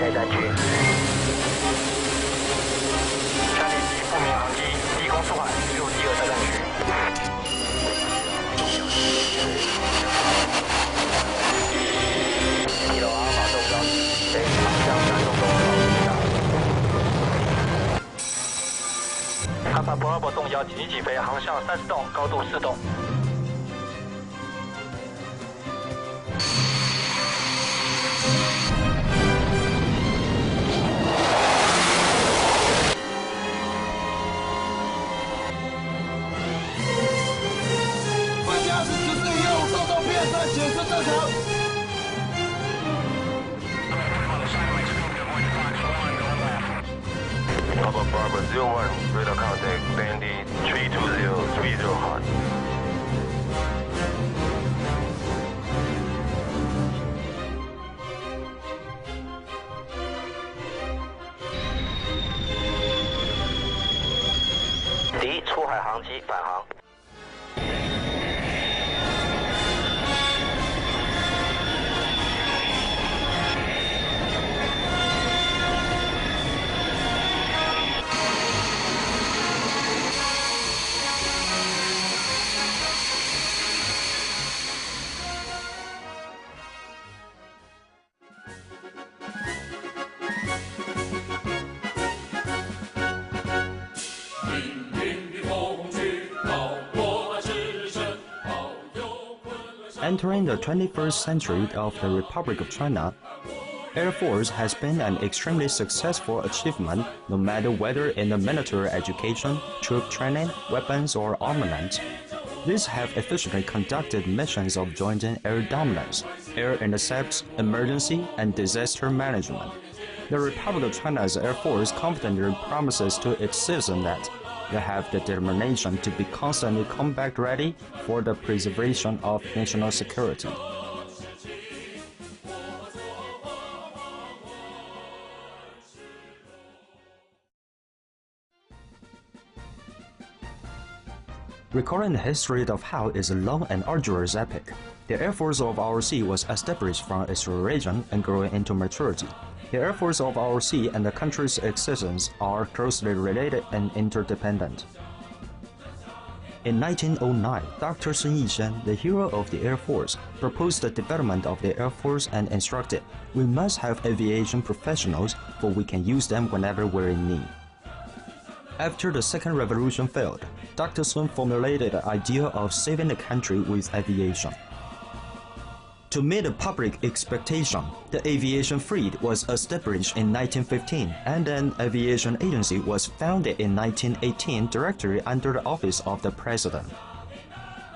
下一站区。下列机不明航机低空出海，进入第2下站区。1楼阿尔法中标起飞，航向山东东高阿尔法 Bravo 动摇紧急起飞，航向30栋，高度4栋。副驾驶指示业务受到片段显示正常。Papa Bravo 01, radar contact, Bandy 32030 hot. D 出海航机返航。Entering the 21st century of the Republic of China, Air Force has been an extremely successful achievement no matter whether in the military education, troop training, weapons or armament. These have efficiently conducted missions of joint air dominance, air intercepts, emergency, and disaster management. The Republic of China's Air Force confidently promises to its citizens that they have the determination to be constantly combat ready for the preservation of national security. Recording the history of how is a long and arduous epic. The Air Force of R.O.C. was established from its origin and growing into maturity. The Air Force of R.O.C. and the country's existence are closely related and interdependent. In 1909, Dr. Sun Yat-sen, the hero of the Air Force, proposed the development of the Air Force and instructed, "We must have aviation professionals, for we can use them whenever we're in need." After the Second Revolution failed, Dr. Sun formulated the idea of saving the country with aviation. To meet the public expectation, the aviation fleet was established in 1915 and an aviation agency was founded in 1918 directly under the office of the president.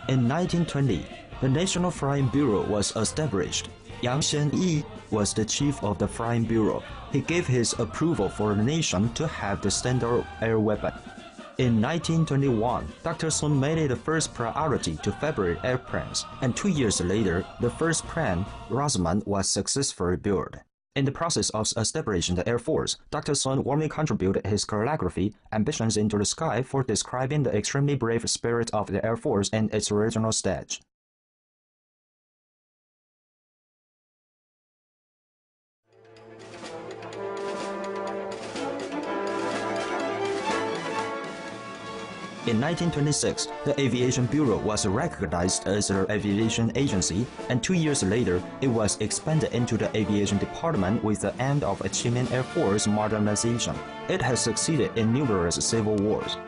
In 1920, the National Flying Bureau was established. Gangshan was the chief of the Flying Bureau. He gave his approval for the nation to have the standard air weapon. In 1921, Dr. Sun made it the first priority to fabricate airplanes, and 2 years later, the first plane, Rosamond, was successfully built. In the process of establishing the Air Force, Dr. Sun warmly contributed his calligraphy, Ambitions into the Sky, for describing the extremely brave spirit of the Air Force in its original stage. In 1926, the Aviation Bureau was recognized as the aviation agency, and 2 years later, it was expanded into the Aviation Department with the aim of achieving Air Force modernization. It has succeeded in numerous civil wars.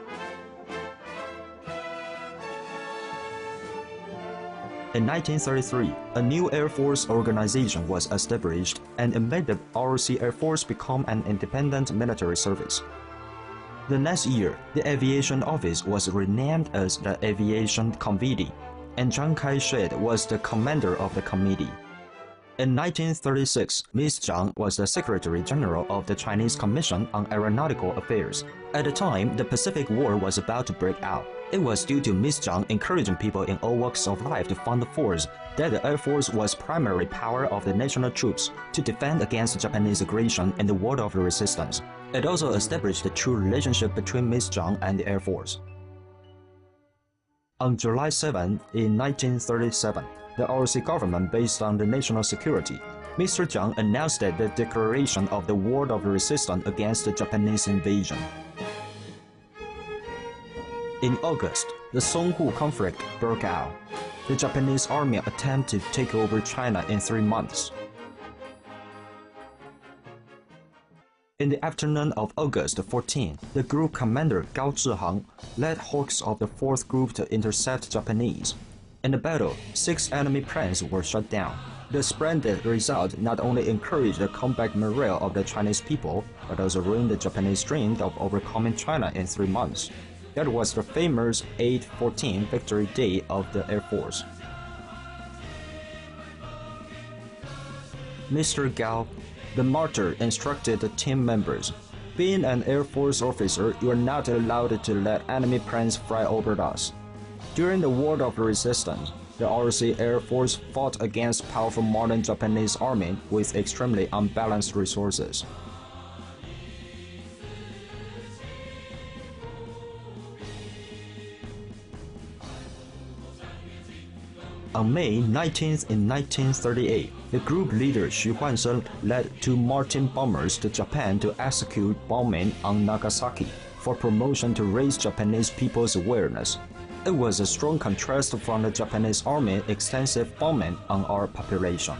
In 1933, a new Air Force organization was established, and it made the R.O.C. Air Force become an independent military service. The next year, the Aviation Office was renamed as the Aviation Committee, and Chiang Kai-shek was the commander of the committee. In 1936, Ms. Zhang was the Secretary General of the Chinese Commission on Aeronautical Affairs. At the time, the Pacific War was about to break out. It was due to Ms. Zhang encouraging people in all walks of life to fund the force that the Air Force was primary power of the national troops to defend against Japanese aggression in the War of Resistance. It also established the true relationship between Ms. Zhang and the Air Force. On July 7, in 1937, the R.O.C. government, based on the national security, Mr. Jiang announced the declaration of the War of Resistance against the Japanese invasion. In August, the Songhu conflict broke out. The Japanese army attempted to take over China in 3 months. In the afternoon of August 14, the group commander Gao Zhihang led hawks of the 4th Group to intercept Japanese. In the battle, 6 enemy planes were shot down. The splendid result not only encouraged the combat morale of the Chinese people, but also ruined the Japanese dream of overcoming China in 3 months. That was the famous 8/14 Victory Day of the Air Force. Mr. Gao, the martyr, instructed the team members, "Being an Air Force officer, you are not allowed to let enemy planes fly over us." During the War of Resistance, the R.O.C. Air Force fought against powerful modern Japanese army with extremely unbalanced resources. On May 19th in 1938, the group leader Xu Huansheng led 2 Martin bombers to Japan to execute bombing on Nagasaki for promotion to raise Japanese people's awareness. It was a strong contrast from the Japanese army's extensive bombing on our population.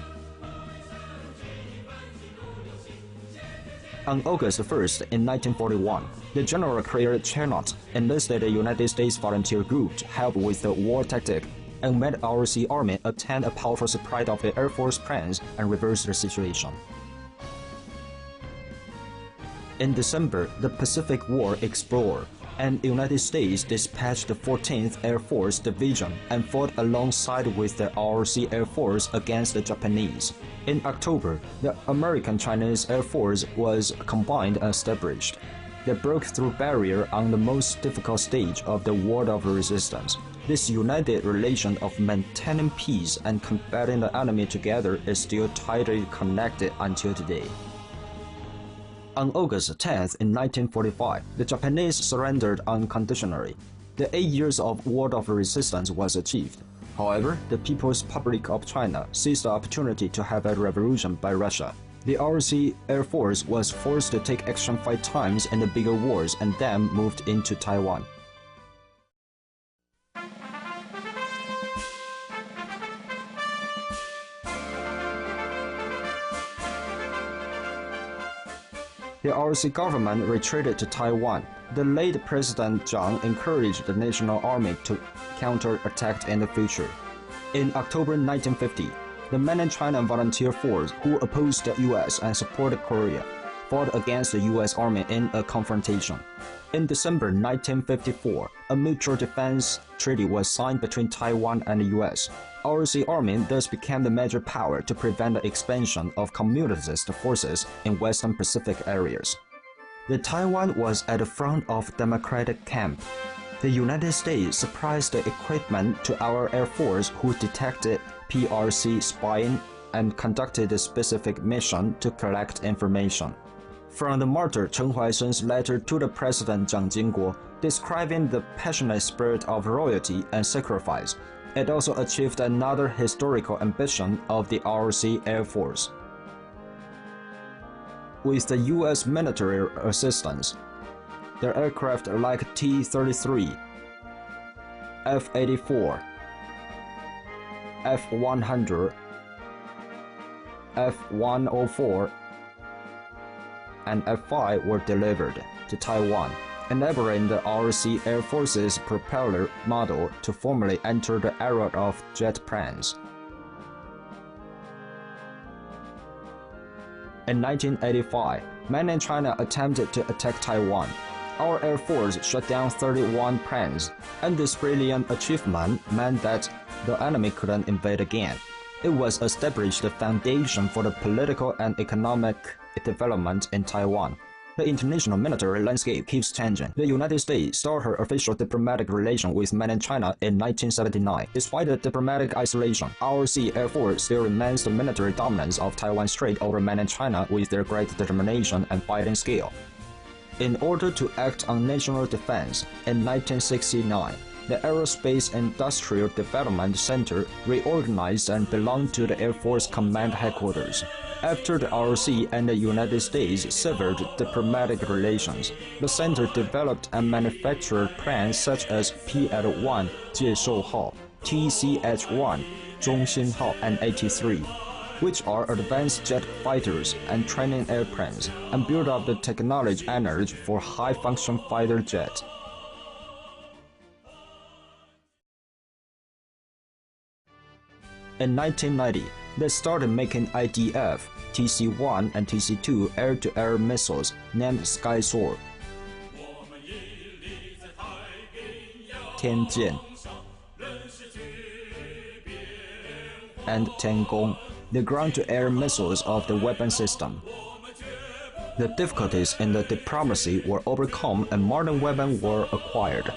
On August 1st in 1941, the General Claire Chennault enlisted the United States Volunteer Group to help with the war tactic and made R.O.C. Army attend a powerful surprise of the Air Force planes and reverse the situation. In December, the Pacific War exploded, and the United States dispatched the 14th Air Force Division and fought alongside with the R.O.C. Air Force against the Japanese. In October, the American-Chinese Air Force was combined and established. They broke through barrier on the most difficult stage of the War of Resistance. This united relation of maintaining peace and combating the enemy together is still tightly connected until today. On August 10th in 1945, the Japanese surrendered unconditionally. The 8 years of War of Resistance was achieved. However, the People's Republic of China seized the opportunity to have a revolution by Russia. The R.O.C. Air Force was forced to take action 5 times in the bigger wars and then moved into Taiwan. The R.O.C. government retreated to Taiwan. The late President Zhang encouraged the National Army to counter-attack in the future. In October 1950, the Mainland China Volunteer Force, who opposed the U.S. and supported Korea, fought against the U.S. Army in a confrontation. In December 1954, a mutual defense treaty was signed between Taiwan and the U.S. R.O.C. Army thus became the major power to prevent the expansion of communist forces in Western Pacific areas. The Taiwan was at the front of democratic camp. The United States supplied the equipment to our Air Force, who detected PRC spying and conducted a specific mission to collect information. From the martyr Chen Huaisheng's letter to the President Jiang Jingguo, describing the passionate spirit of loyalty and sacrifice, it also achieved another historical ambition of the R.O.C. Air Force. With the U.S. military assistance, the aircraft like T-33, F-84, F-100, F-104, and F-5 were delivered to Taiwan, enabling the R.O.C. Air Force's propeller model to formally enter the era of jet planes. In 1985, mainland China attempted to attack Taiwan. Our Air Force shot down 31 planes, and this brilliant achievement meant that the enemy couldn't invade again. It was established the foundation for the political and economic development in Taiwan. The international military landscape keeps changing. The United States started official diplomatic relation with mainland China in 1979. Despite the diplomatic isolation, R.O.C. Air Force still remains the military dominance of Taiwan Strait over mainland China with their great determination and fighting skill. In order to act on national defense, in 1969, the Aerospace Industrial Development Center reorganized and belonged to the Air Force Command Headquarters. After the R.O.C. and the United States severed diplomatic relations, the center developed and manufactured planes such as P-1 Jieshou Hao, TCH-1 Zhongxin Hao, and 83, which are advanced jet fighters and training airplanes, and built up the technology energy for high-function fighter jet. In 1990, they started making IDF, TC-1 and TC-2 air-to-air missiles named Sky Sword, Tianjian, and Tiangong, the ground-to-air missiles of the weapon system. The difficulties in the diplomacy were overcome and modern weapons were acquired.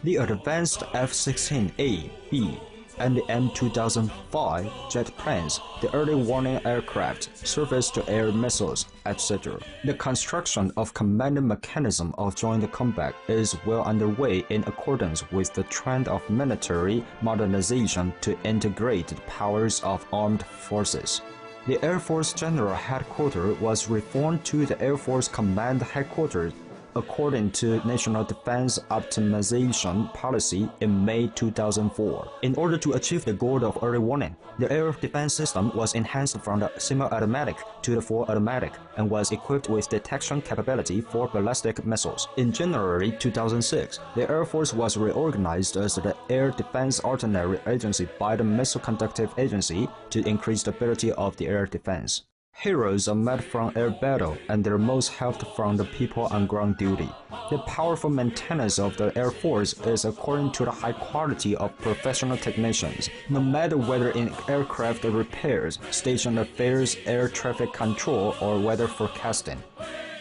The advanced F-16A, B, and the M2005 jet planes, the early warning aircraft, surface-to-air missiles, etc. The construction of commanding mechanism of joint combat is well underway in accordance with the trend of military modernization to integrate the powers of armed forces. The Air Force General Headquarters was reformed to the Air Force Command Headquarters according to National Defense Optimization Policy in May 2004. In order to achieve the goal of early warning, the air defense system was enhanced from the semi-automatic to the full automatic and was equipped with detection capability for ballistic missiles. In January 2006, the Air Force was reorganized as the Air Defense Artillery Agency by the Missile Conductive Agency to increase the ability of the air defense. Heroes are made from air battle and they're most helped from the people on ground duty. The powerful maintenance of the Air Force is according to the high quality of professional technicians, no matter whether in aircraft repairs, station affairs, air traffic control, or weather forecasting.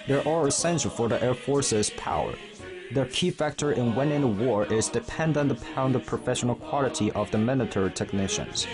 They're all essential for the Air Force's power. The key factor in winning the war is dependent upon the professional quality of the military technicians.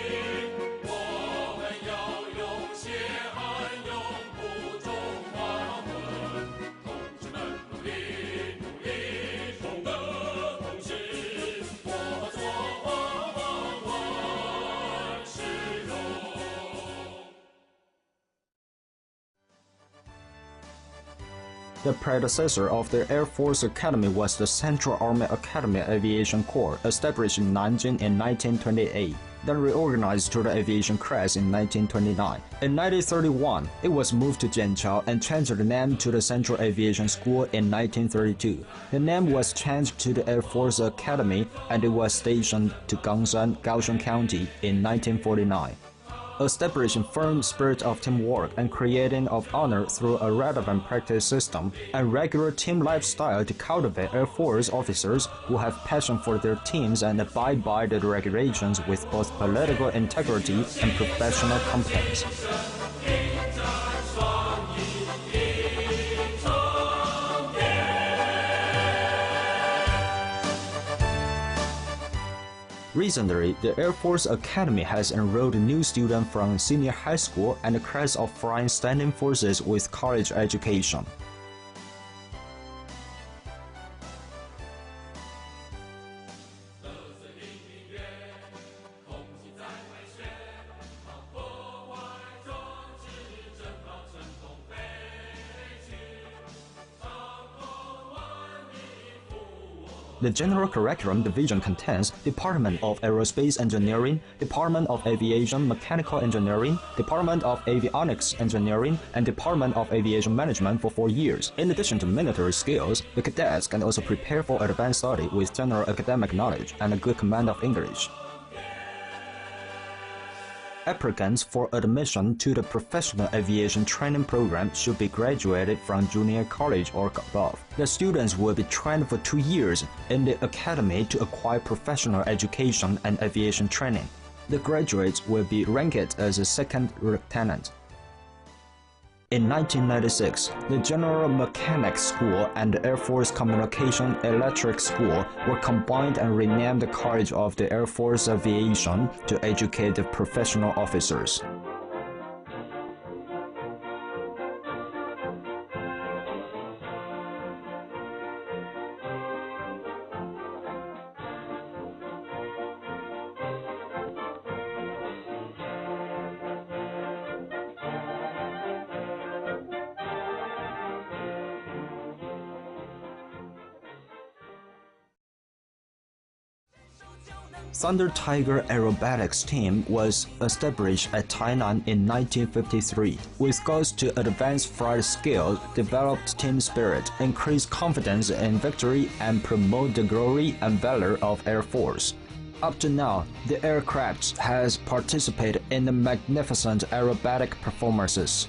The predecessor of the Air Force Academy was the Central Army Academy Aviation Corps, established in Nanjing in 1928, then reorganized to the Aviation Class in 1929. In 1931, it was moved to Jieshou and changed the name to the Central Aviation School in 1932. The name was changed to the Air Force Academy and it was stationed to Gangshan, Kaohsiung County in 1949. Establishing firm spirit of teamwork and creating of honor through a relevant practice system and regular team lifestyle to cultivate Air Force officers who have passion for their teams and abide by the regulations with both political integrity and professional competence. Recently, the Air Force Academy has enrolled new students from senior high school and a class of flying standing forces with college education. The General Curriculum Division contains Department of Aerospace Engineering, Department of Aviation Mechanical Engineering, Department of Avionics Engineering, and Department of Aviation Management for 4 years. In addition to military skills, the cadets can also prepare for advanced study with general academic knowledge and a good command of English. Applicants for admission to the Professional Aviation Training Program should be graduated from junior college or above. The students will be trained for 2 years in the academy to acquire professional education and aviation training. The graduates will be ranked as a second lieutenant. In 1996, the General Mechanics School and the Air Force Communication Electric School were combined and renamed the College of the Air Force Aviation to educate the professional officers. Thunder Tiger Aerobatics Team was established at Tainan in 1953 with goals to advance flight skills, develop team spirit, increase confidence in victory, and promote the glory and valor of Air Force. Up to now, the aircraft has participated in the magnificent aerobatic performances.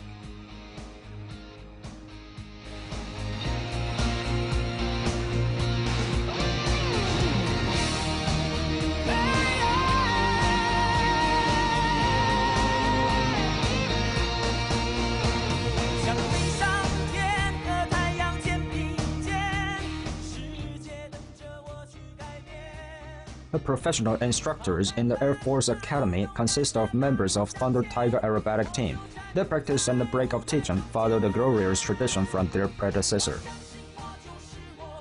The professional instructors in the Air Force Academy consist of members of Thunder Tiger Aerobatic Team. Their practice and the break of teaching follow the glorious tradition from their predecessor.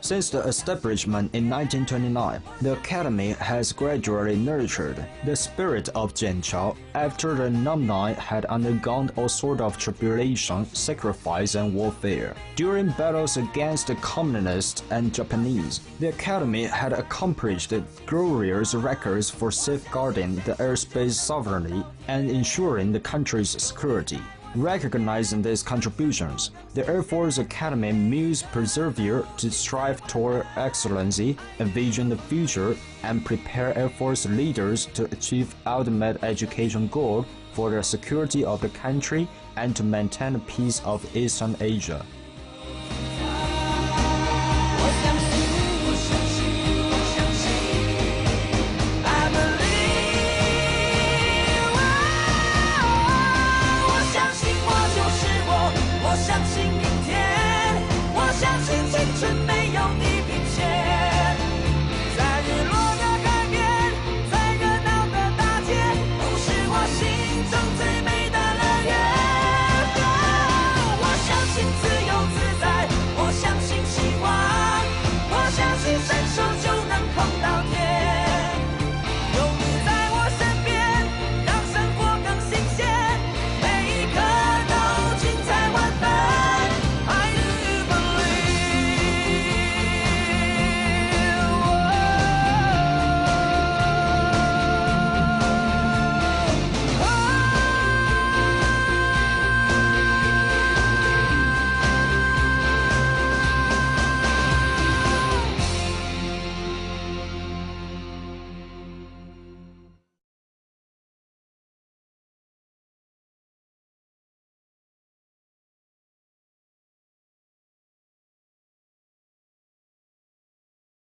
Since the establishment in 1929, the Academy has gradually nurtured the spirit of Jieshou after the alumni had undergone all sorts of tribulation, sacrifice, and warfare. During battles against the Communists and Japanese, the Academy had accomplished glorious records for safeguarding the airspace sovereignty and ensuring the country's security. Recognizing these contributions, the Air Force Academy must persevere to strive toward excellency, envision the future, and prepare Air Force leaders to achieve ultimate education goal for the security of the country and to maintain the peace of Eastern Asia.